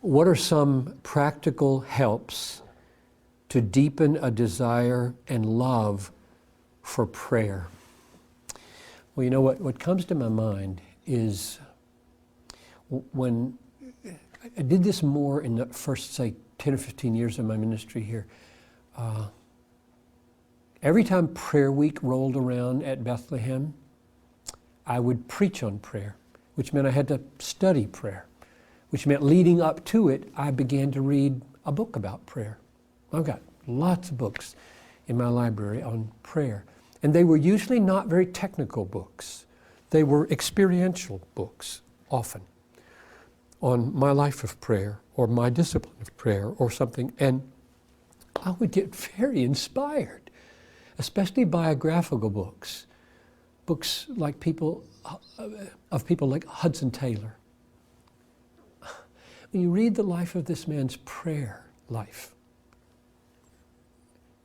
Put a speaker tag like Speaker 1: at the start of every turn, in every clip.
Speaker 1: What are some practical helps to deepen a desire and love for prayer? Well, you know what comes to my mind is when I did this more in the first, say, 10 or 15 years of my ministry here. Every time prayer week rolled around at Bethlehem, I would preach on prayer, which meant I had to study prayer, which meant leading up to it, I began to read a book about prayer. I've got lots of books in my library on prayer. And they were usually not very technical books. They were experiential books, often, on my life of prayer or my discipline of prayer or something. And I would get very inspired, especially biographical books. Books like people like Hudson Taylor. When you read the life of this man's prayer life,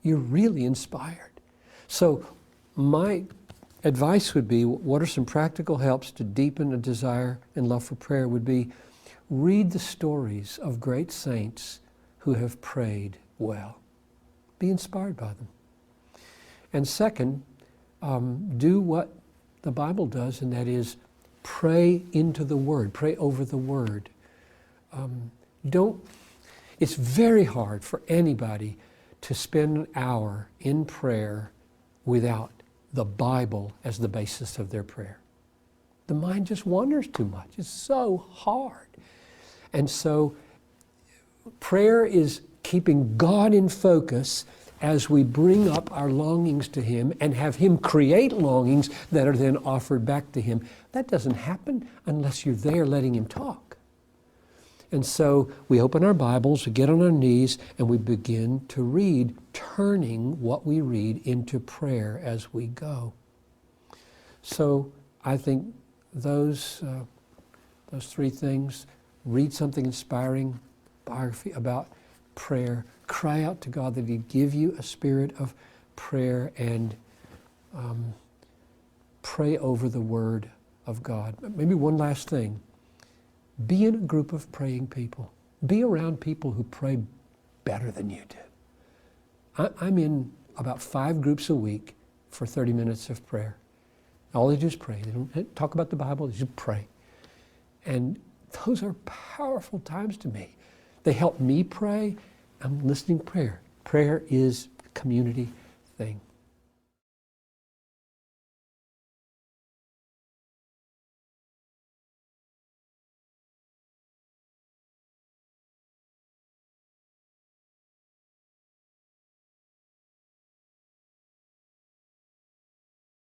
Speaker 1: you're really inspired. So my advice would be, what are some practical helps to deepen a desire and love for prayer would be, read the stories of great saints who have prayed well. Be inspired by them. And second, do what the Bible does, and that is pray into the Word, pray over the Word. It's very hard for anybody to spend an hour in prayer without the Bible as the basis of their prayer. The mind just wanders too much. It's so hard. And so prayer is keeping God in focus as we bring up our longings to Him and have Him create longings that are then offered back to Him. That doesn't happen unless you're there letting Him talk. And so we open our Bibles, we get on our knees, and we begin to read, turning what we read into prayer as we go. So I think those three things: read something inspiring, biography about prayer, cry out to God that He'd give you a spirit of prayer, and pray over the Word of God. Maybe one last thing. Be in a group of praying people. Be around people who pray better than you do. I'm in about 5 groups a week for 30 minutes of prayer. All they do is pray. They don't talk about the Bible, they just pray. And those are powerful times to me. They help me pray. I'm listening to prayer. Prayer is a community thing.